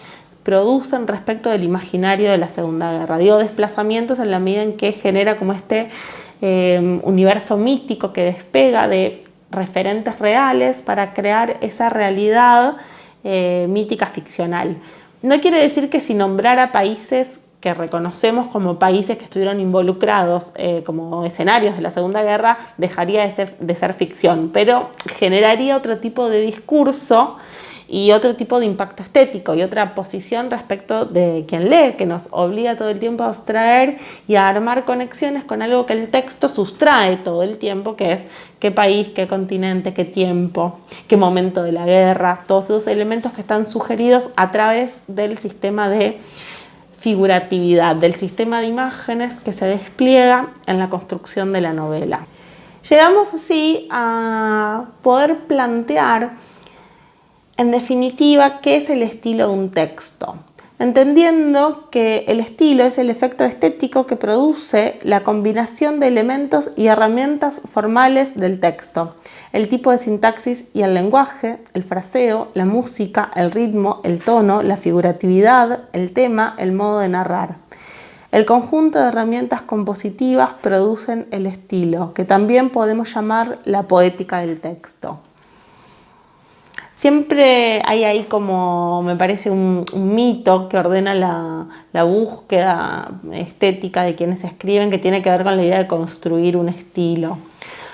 [SPEAKER 1] producen respecto del imaginario de la Segunda Guerra. Digo desplazamientos en la medida en que genera como este universo mítico que despega de referentes reales para crear esa realidad mítica ficcional. No quiere decir que si nombrara países que reconocemos como países que estuvieron involucrados como escenarios de la Segunda Guerra, dejaría de ser ficción, pero generaría otro tipo de discurso y otro tipo de impacto estético y otra posición respecto de quien lee, que nos obliga todo el tiempo a abstraer y a armar conexiones con algo que el texto sustrae todo el tiempo, que es qué país, qué continente, qué tiempo, qué momento de la guerra, todos esos elementos que están sugeridos a través del sistema de figuratividad, del sistema de imágenes que se despliega en la construcción de la novela. Llegamos así a poder plantear, en definitiva, ¿qué es el estilo de un texto? Entendiendo que el estilo es el efecto estético que produce la combinación de elementos y herramientas formales del texto, el tipo de sintaxis y el lenguaje, el fraseo, la música, el ritmo, el tono, la figuratividad, el tema, el modo de narrar. El conjunto de herramientas compositivas producen el estilo, que también podemos llamar la poética del texto. Siempre hay ahí como, me parece, un mito que ordena la búsqueda estética de quienes escriben, que tiene que ver con la idea de construir un estilo.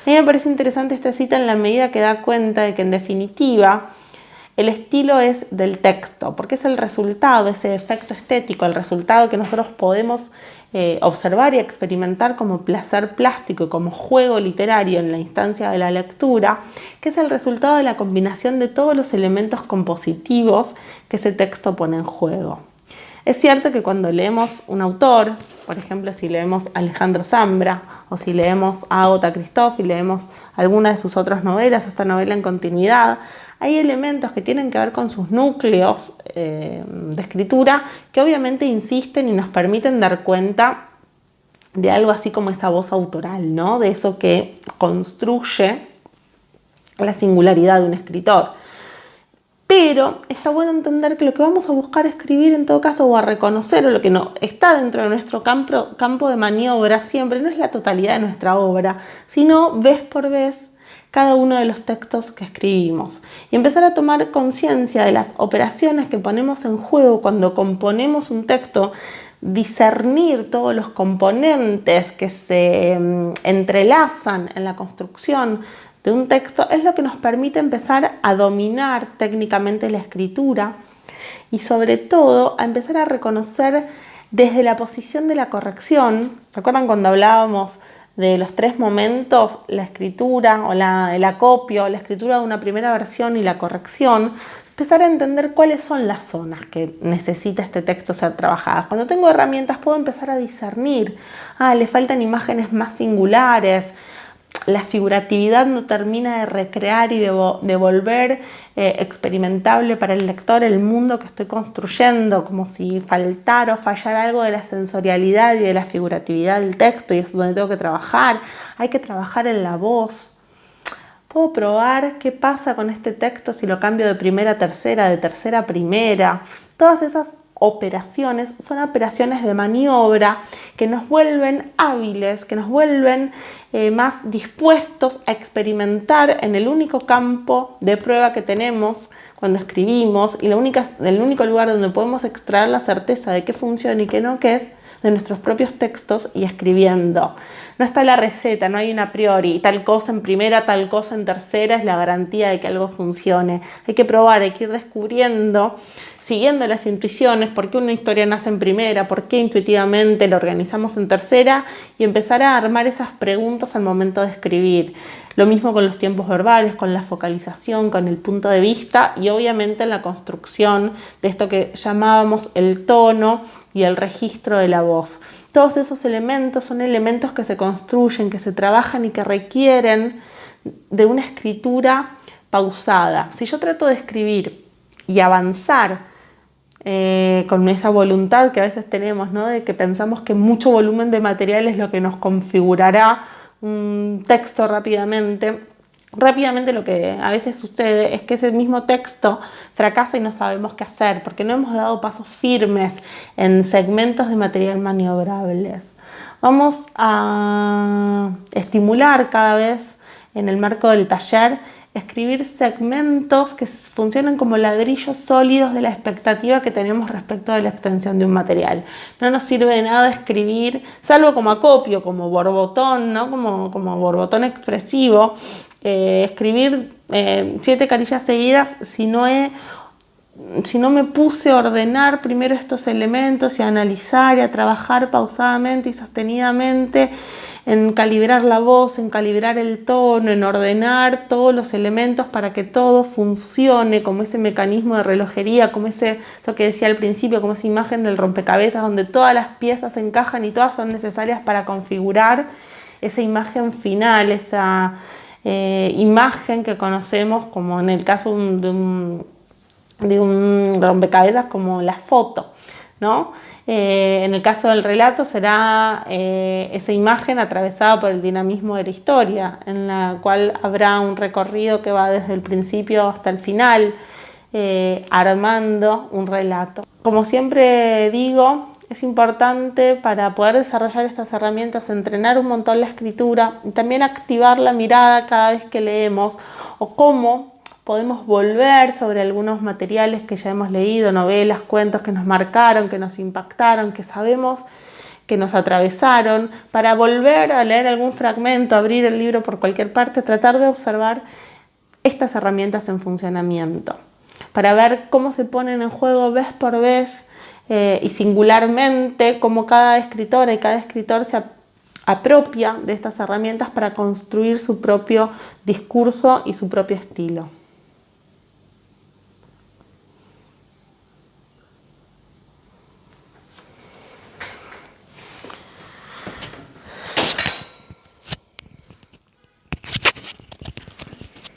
[SPEAKER 1] A mí me parece interesante esta cita en la medida que da cuenta de que, en definitiva, el estilo es del texto, porque es el resultado, ese efecto estético, el resultado que nosotros podemos observar y experimentar como placer plástico y como juego literario en la instancia de la lectura, que es el resultado de la combinación de todos los elementos compositivos que ese texto pone en juego. Es cierto que cuando leemos un autor, por ejemplo, si leemos Alejandro Zambra o si leemos a Agatha Christoph y leemos alguna de sus otras novelas o esta novela en continuidad, hay elementos que tienen que ver con sus núcleos de escritura que obviamente insisten y nos permiten dar cuenta de algo así como esa voz autoral, ¿no? De eso que construye la singularidad de un escritor. Pero está bueno entender que lo que vamos a buscar escribir en todo caso o a reconocer o lo que no está dentro de nuestro campo de maniobra siempre no es la totalidad de nuestra obra, sino vez por vez cada uno de los textos que escribimos y empezar a tomar conciencia de las operaciones que ponemos en juego cuando componemos un texto, discernir todos los componentes que se entrelazan en la construcción de un texto es lo que nos permite empezar a dominar técnicamente la escritura y sobre todo a empezar a reconocer desde la posición de la corrección. ¿Recuerdan cuando hablábamos de los 3 momentos, la escritura o el acopio, la escritura de una primera versión y la corrección? Empezar a entender cuáles son las zonas que necesita este texto ser trabajadas. Cuando tengo herramientas puedo empezar a discernir, le faltan imágenes más singulares, la figuratividad no termina de recrear y de volver experimentable para el lector el mundo que estoy construyendo, como si faltara o fallara algo de la sensorialidad y de la figuratividad del texto, y es donde tengo que trabajar. Hay que trabajar en la voz. Puedo probar qué pasa con este texto si lo cambio de primera a tercera, de tercera a primera. Todas esas operaciones son operaciones de maniobra que nos vuelven hábiles, que nos vuelven más dispuestos a experimentar en el único campo de prueba que tenemos cuando escribimos y el único lugar donde podemos extraer la certeza de qué funciona y qué no, que es de nuestros propios textos y escribiendo. No está la receta, no hay una a priori, tal cosa en primera, tal cosa en tercera es la garantía de que algo funcione. Hay que probar, hay que ir descubriendo, siguiendo las intuiciones, por qué una historia nace en primera, por qué intuitivamente la organizamos en tercera y empezar a armar esas preguntas al momento de escribir. Lo mismo con los tiempos verbales, con la focalización, con el punto de vista y obviamente en la construcción de esto que llamábamos el tono y el registro de la voz. Todos esos elementos son elementos que se construyen, que se trabajan y que requieren de una escritura pausada. Si yo trato de escribir y avanzar con esa voluntad que a veces tenemos, ¿no? De que pensamos que mucho volumen de material es lo que nos configurará un texto rápidamente lo que a veces sucede es que ese mismo texto fracasa y no sabemos qué hacer porque no hemos dado pasos firmes en segmentos de material maniobrables. Vamos a estimular cada vez en el marco del taller escribir segmentos que funcionen como ladrillos sólidos de la expectativa que tenemos respecto de la extensión de un material. No nos sirve de nada escribir, salvo como acopio, como borbotón, ¿no? como borbotón expresivo, escribir 7 carillas seguidas si no me puse a ordenar primero estos elementos y a analizar y a trabajar pausadamente y sostenidamente en calibrar la voz, en calibrar el tono, en ordenar todos los elementos para que todo funcione como ese mecanismo de relojería, como eso que decía al principio, como esa imagen del rompecabezas donde todas las piezas encajan y todas son necesarias para configurar esa imagen final, esa imagen que conocemos como en el caso de un rompecabezas como la foto, ¿no? En el caso del relato será esa imagen atravesada por el dinamismo de la historia, en la cual habrá un recorrido que va desde el principio hasta el final, armando un relato. Como siempre digo, es importante para poder desarrollar estas herramientas entrenar un montón la escritura y también activar la mirada cada vez que leemos o cómo podemos volver sobre algunos materiales que ya hemos leído, novelas, cuentos que nos marcaron, que nos impactaron, que sabemos que nos atravesaron, para volver a leer algún fragmento, abrir el libro por cualquier parte, tratar de observar estas herramientas en funcionamiento, para ver cómo se ponen en juego vez por vez y singularmente, cómo cada escritora y cada escritor se apropia de estas herramientas para construir su propio discurso y su propio estilo.